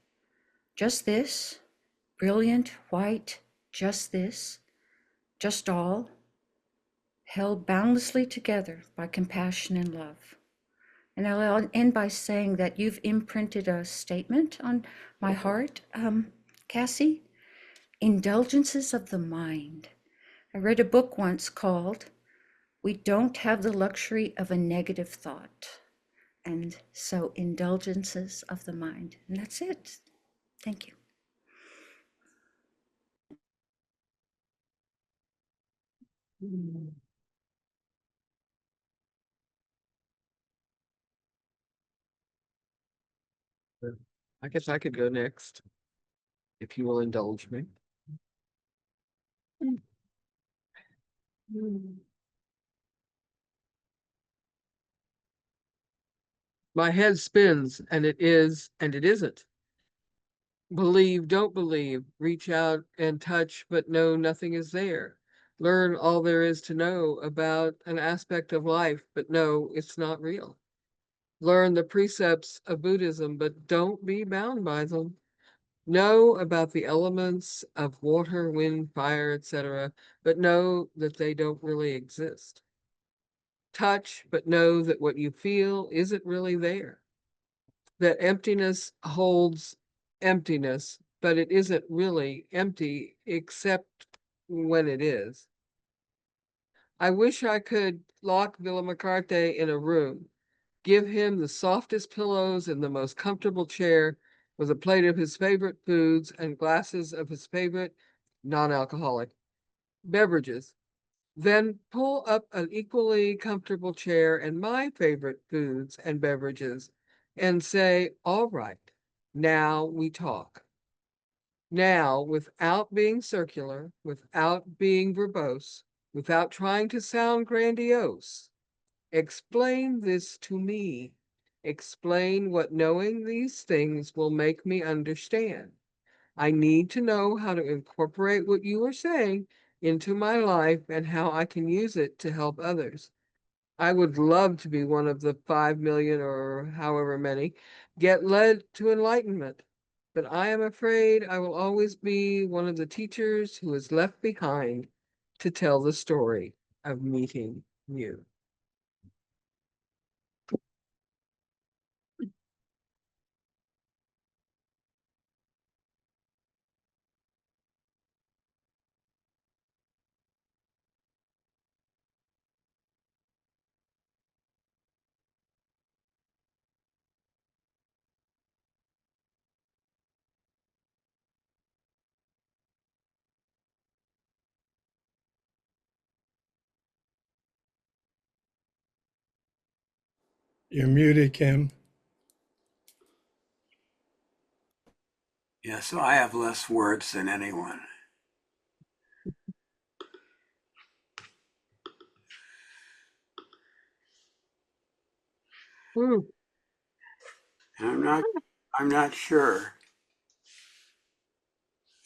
Just this, brilliant white, just this, just all, held boundlessly together by compassion and love. And I'll end by saying that you've imprinted a statement on my heart, Cassie, Indulgences of the Mind. I read a book once called We Don't Have the Luxury of a Negative Thought. And so Indulgences of the Mind. And that's it. Thank you. I guess I could go next, if you will indulge me. My head spins, and it is, and it isn't. Believe, don't believe, reach out and touch, but know nothing is there. Learn all there is to know about an aspect of life, but know it's not real. Learn the precepts of Buddhism, but don't be bound by them. Know about the elements of water, wind, fire, etc., but know that they don't really exist. Touch, but know that what you feel isn't really there. That emptiness holds emptiness, but it isn't really empty except when it is. I wish I could lock Vimalakirti in a room, give him the softest pillows and the most comfortable chair with a plate of his favorite foods and glasses of his favorite non-alcoholic beverages. Then pull up an equally comfortable chair and my favorite foods and beverages and say, all right, now we talk. Now, without being circular, without being verbose, without trying to sound grandiose, explain this to me. Explain what knowing these things will make me understand. I need to know how to incorporate what you are saying into my life and how I can use it to help others. I would love to be one of the 5 million or however many get led to enlightenment. But I am afraid I will always be one of the teachers who is left behind to tell the story of meeting you. You're muted, Kim. Yeah, so I have less words than anyone. Ooh. And I'm not sure.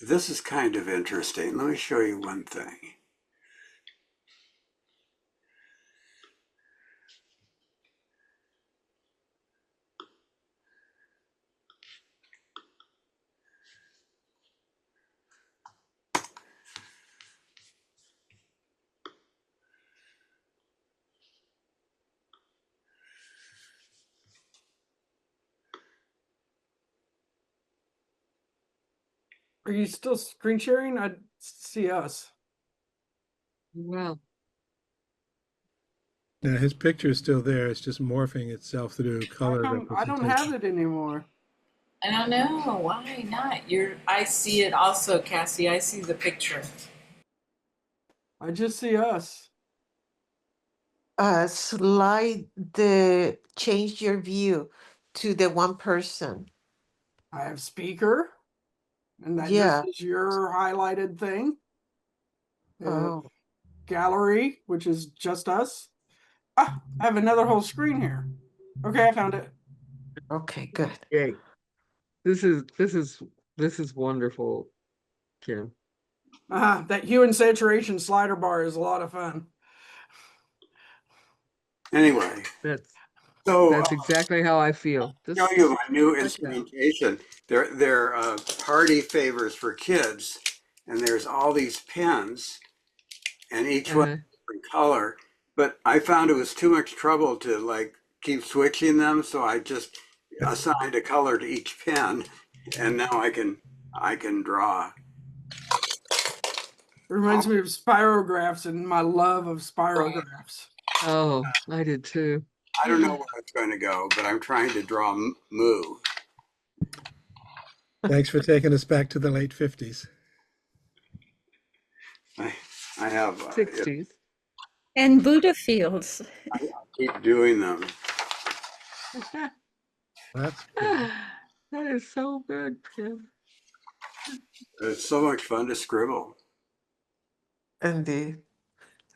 This is kind of interesting. Let me show you one thing. Are you still screen sharing? I see us. Wow. Now his picture is still there. It's just morphing itself through How color come I don't have representation. it anymore? I don't know why not. I see it also, Cassie. I see the picture. I just see us. Slide change your view to the one person. I have speaker, and that just Yeah. is your highlighted thing. Oh, Gallery, which is just us. Ah, I have another whole screen here. Okay, I found it. okay, good. Yay. This is wonderful, Kim. That hue and saturation slider bar is a lot of fun. Anyway, That's so that's exactly how I feel. show This you is my new like that. instrumentation. They're party favors for kids, and there's all these pens, and each one Uh-huh. different color. But I found it was too much trouble to like keep switching them, so I just assigned a color to each pen, and now I can draw. It reminds me of spirographs and my love of spirographs. Oh, I did too. I don't know where it's going to go, but I'm trying to draw Moo. Thanks for taking us back to the late 50s. I, I have 60s. And Buddha fields. I keep doing them. That's cool. That is so good, Kim. It's so much fun to scribble. Indeed.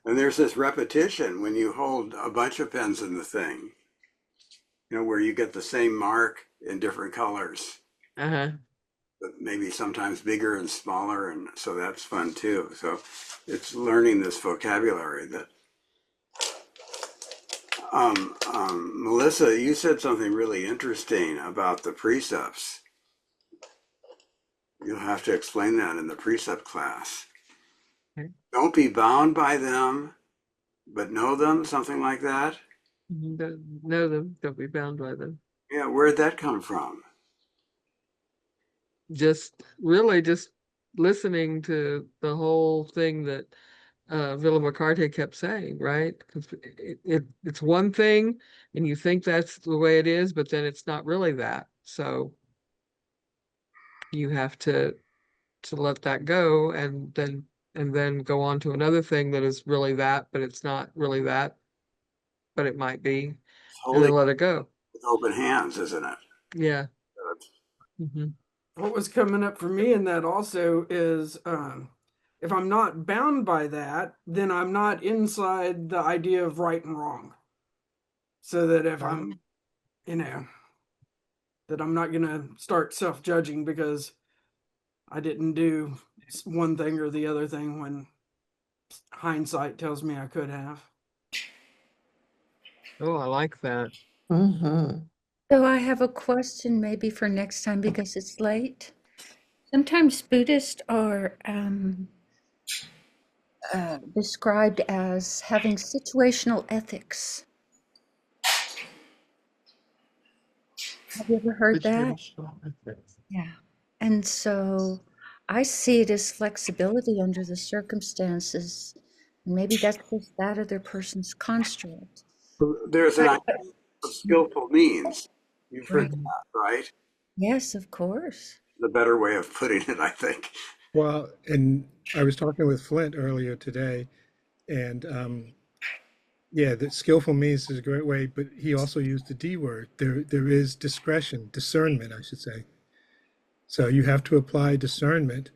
And there's this repetition when you hold a bunch of pens in the thing, where you get the same mark in different colors, Uh-huh. but maybe sometimes bigger and smaller. And so that's fun too. So it's learning this vocabulary that, Melissa, you said something really interesting about the precepts. You'll have to explain that in the precept class. Okay. Don't be bound by them, but know them, something like that. Don't know them, don't be bound by them. Yeah, where'd that come from? Just really just listening to the whole thing that Vimalakirti kept saying, right? Because it's one thing and you think that's the way it is, but then it's not really that. So you have to let that go and then go on to another thing that is really that, but it's not really that, but it might be, It's and then holding let it go. with open hands, isn't it? Yeah. hmm What was coming up for me in that also is if I'm not bound by that, then I'm not inside the idea of right and wrong. So that if I'm, that I'm not going to start self judging because I didn't do one thing or the other thing when hindsight tells me I could have. Oh, I like that. Mm-hmm. So I have a question maybe for next time because it's late. Sometimes Buddhists are described as having situational ethics. Have you ever heard that? Yeah. And so I see it as flexibility under the circumstances. Maybe that's just that other person's construct. There's an But, idea of skillful means. You've heard right. that, right? Yes, of course. The better way of putting it, I think. Well, and I was talking with Flint earlier today, and yeah, the skillful means is a great way, but he also used the D word. There is discretion, discernment, I should say. So you have to apply discernment.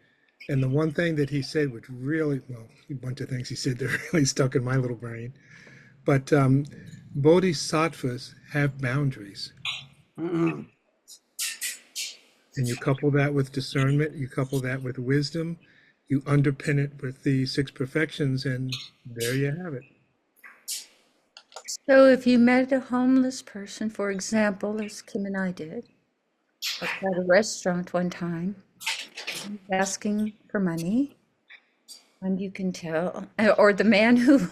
And the one thing that he said, which really, well, a bunch of things he said that really stuck in my little brain, but bodhisattvas have boundaries. Mm-hmm. And you couple that with discernment, you couple that with wisdom, you underpin it with the six perfections, and there you have it. So if you met a homeless person, for example, as Kim and I did, at a restaurant one time, he's asking for money, and you can tell, or the man who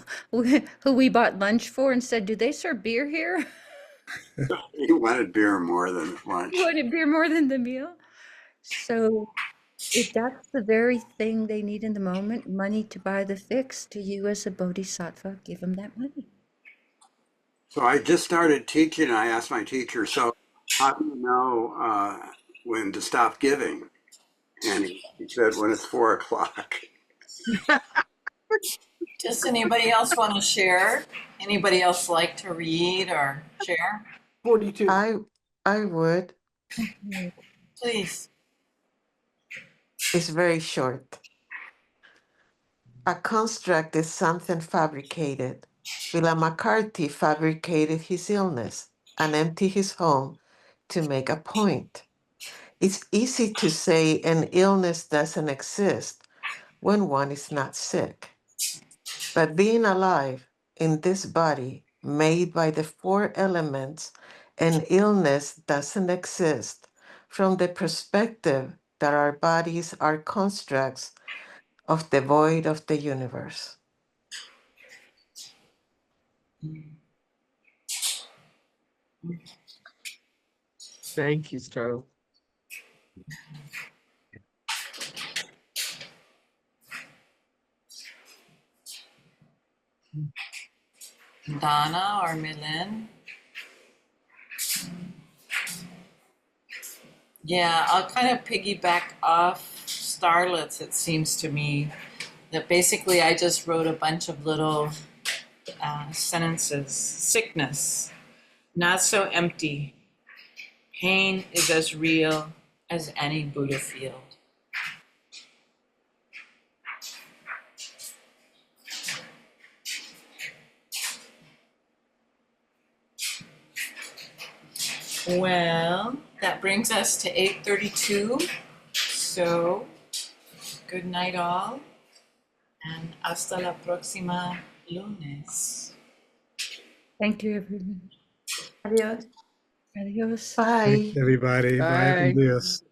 we bought lunch for and said, "Do they serve beer here?" He wanted beer more than lunch. You wanted beer more than the meal. So if that's the very thing they need in the moment, money to buy the fix, to you as a bodhisattva, give them that money. So I just started teaching. I asked my teacher, so how do you know when to stop giving? And he said, when it's 4 o'clock. Does anybody else want to share? Anybody else like to read or share? 42. I would. Please. It's very short. A construct is something fabricated. Vimalakirti fabricated his illness and emptied his home to make a point. It's easy to say an illness doesn't exist when one is not sick. But being alive in this body made by the four elements, an illness doesn't exist from the perspective that our bodies are constructs of the void of the universe. Thank you, Stro. Donna or Milin? Yeah, I'll kind of piggyback off Starlets, it seems to me. That basically I just wrote a bunch of little sentences. Sickness, not so empty. Pain is as real as any Buddha field. Well, that brings us to 8:32. So, good night all, and hasta la próxima lunes. Thank you, everyone. Adiós. Adios. Bye. Thanks, everybody. Bye from Bye. Dios.